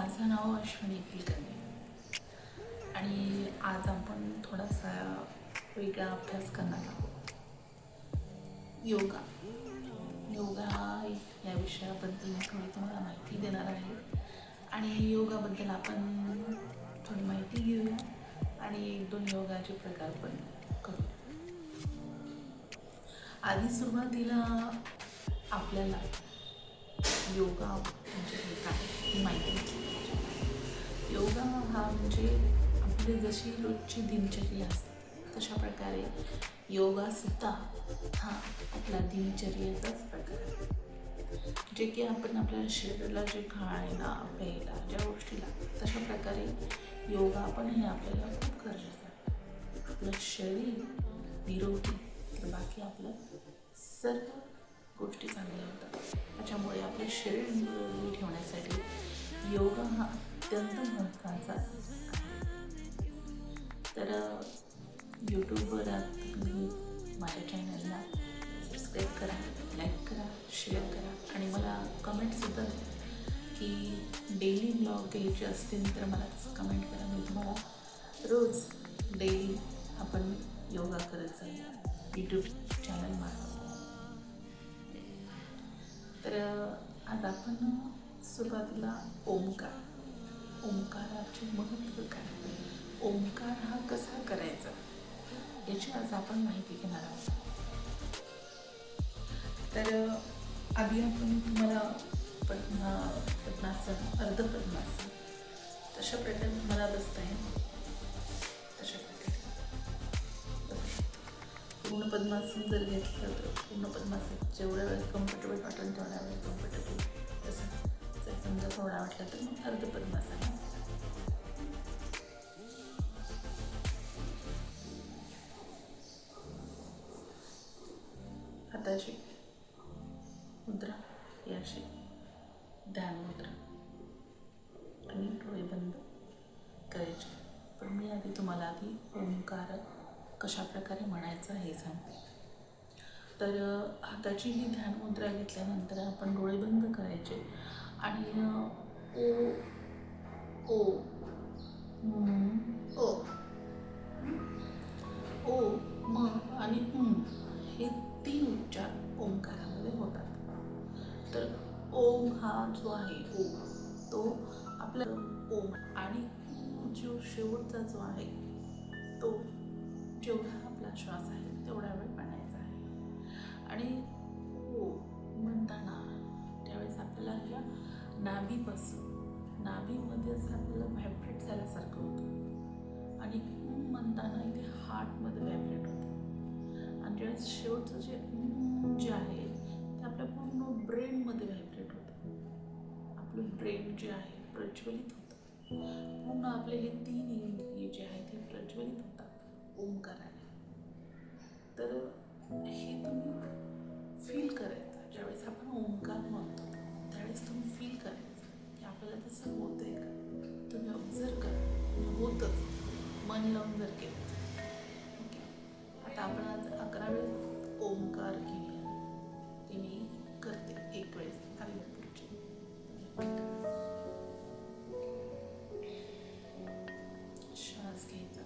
माझं नाव अश्विनी कुलकर्णी आणि आज आपण थोडासा वेगळा अभ्यास करणार आहोत. योगा योगा या विषयाबद्दल मी थोडी तुम्हाला माहिती देणार आहे आणि योगाबद्दल आपण थोडी माहिती घेऊया आणि एक दोन योगाचे प्रकार पण करू. आधी सुरुवातीला आपल्याला योगा म्हणजे काय ही माहिती घेतली. योगा हा म्हणजे आपली जशी रोजची दिनचर्या असते तशा प्रकारे योगासुद्धा हा आपला दिनचर्येचाच प्रकार आहे. जे की आपण आपल्या शरीराला जे खायला प्यायला ज्या गोष्टी लागतात तशा प्रकारे योगा पण हे आपल्याला खूप गरजेचं आहे. आपलं शरीर निरोगी तर बाकी आपलं सर्व गोष्टी चांगल्या होतात. त्याच्यामुळे आपले शरीर निरोगी ठेवण्यासाठी योगा हा अत्यंत महत्त्वाचा आहे. तर यूट्यूबवर तुम्ही माझ्या चॅनलला सबस्क्राईब करा, लाईक करा, शेअर करा आणि मला कमेंटसुद्धा द्या की डेली ब्लॉग घ्यायचे असतील तर मला कमेंट करा. मी तुम्हाला रोज डेली आपण योगा करत जाईल यूट्यूब चॅनल मार्फत. तर आज आपण सुरुवातीला ओंकाराचे महत्त्व काय, ओंकार हा कसा करायचा याची आज आपण माहिती घेणार आहोत. तर आधी आपण तुम्हाला पद्मासन अर्धपद्मासन तशा प्रकारे तुम्हाला बसता येईल. तशा प्रकारे पूर्ण पद्मासन जर घेतलं तर पूर्ण पद्मासन जेवढ्या वेळ कम्फर्टेबल वाटेल तेवढ्या वेळ कम्फर्टेबल. तसं जर समजा थोडा वाटला तर मग अर्धपद्मासन. हाताची मुद्रा ही अशी ध्यान मुद्रा आणि डोळे बंद करायचे. पण मी तुम्हाला आधी ओंकार कशा प्रकारे म्हणायचं हे सांगते. तर हाताची ही ध्यान मुद्रा घेतल्यानंतर आपण डोळे बंद करायचे आणि ओ ओ ओ ओ म आणि हे 3 उच्चार ओंकारामध्ये होतात. तर ओम हा जो आहे तो आपला ओम आणि जो शेवटचा जो आहे तो जेवढा आपला श्वास आहे तेवढा वेळ पाडायचा आहे. आणि ओ म्हणताना त्यावेळेस आपल्याला या नाभीमध्ये असं आपल्याला व्हायब्रेट झाल्यासारखं होतं आणि म्हणताना इथे हार्टमध्ये व्हायब्रेट होतं. आणि ज्यावेळेस शेवटचं जे आहे ते आपल्या पूर्ण ब्रेनमध्ये व्हायब्रेट होतं. आपलं ब्रेन जे आहे प्रज्वलित होतं. पूर्ण आपले हे 3 इंद्रिय जे आहेत ते प्रज्वलित होतात ओंकाराने. तर हे तुम्ही फील करायचं. ज्यावेळेस आपण ओंकार म्हणतो त्यावेळेस तुम्ही फील करायचं की आपल्याला तसं होतंय का. तुम्ही ऑब्झर्व करा, होतंच. मन लावून जर केलं. ओके, आता आपण आज 11 वेळेस ओंकार घेऊया. ते मी करते एक वेळेस आणि पुढची. श्वास घ्यायचा.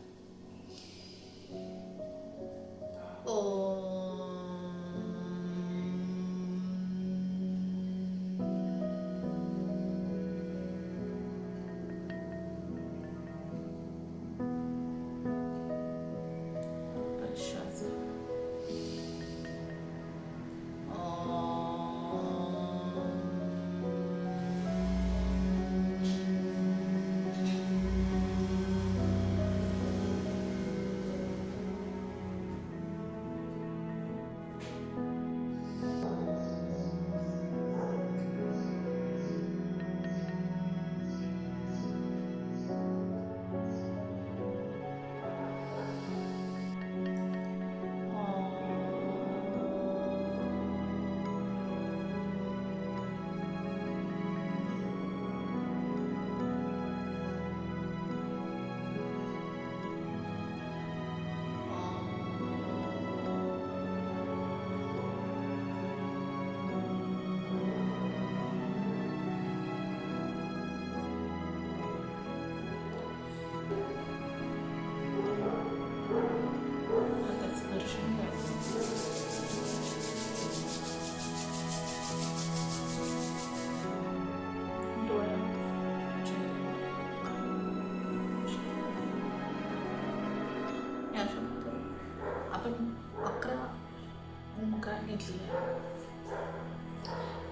घेतलेली आहे.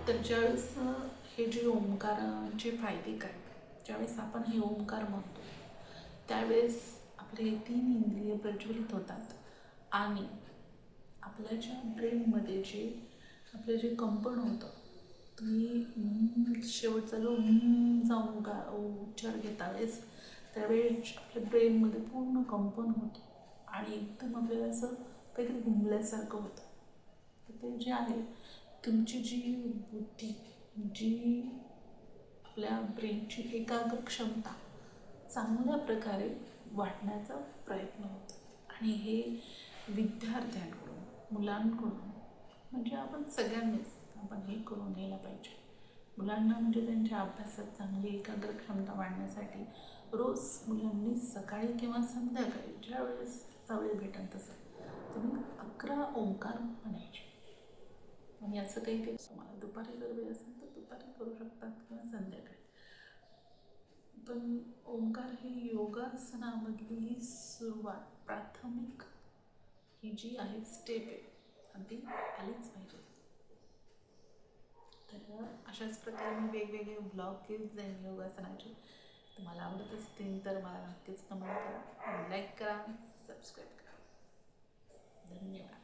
तर ज्यावेळेस हे जे ओंकाराचे फायदे काय, ज्यावेळेस आपण हे ओंकार म्हणतो त्यावेळेस आपले 3 इंद्रिय प्रज्वलित होतात आणि आपल्या ज्या ब्रेनमध्ये आपलं जे कंपन होतं, तुम्ही शेवटचा जो चा उच्चार घेता वेळेस त्यावेळेस आपल्या ब्रेनमध्ये पूर्ण कंपन होतं आणि एकदम आपल्याला असं काहीतरी घुमल्यासारखं होतं. तर ते जे आहे तुमची जी बुद्धी, जी आपल्या ब्रेनची एकाग्र क्षमता चांगल्या प्रकारे वाढण्याचा प्रयत्न होतो. आणि हे विद्यार्थ्यांकडून, मुलांकडून, म्हणजे आपण सगळ्यांनीच आपण हे करून घ्यायला पाहिजे. मुलांना म्हणजे त्यांच्या अभ्यासात चांगली एकाग्र क्षमता वाढण्यासाठी रोज मुलांनी सकाळी किंवा संध्याकाळी ज्या वेळेस वेळ भेटेल तसं तुम्ही 11 ओंकार म्हणायचे. आणि असं काही ते तुम्हाला दुपारी जर वेळ असेल तर दुपारी करू शकतात किंवा संध्याकाळी. पण ओंकार हे योगासनामधली ही सुरुवात, प्राथमिक ही जी आहे स्टेप आहे, अगदी आलीच पाहिजे. तर अशाच प्रकारे मी वेगवेगळे ब्लॉग घेत जाईन योगासनाचे. तुम्हाला आवडत असतील तर मला नक्कीच कमेंट करा, लाईक करा, सबस्क्राईब करा. धन्यवाद.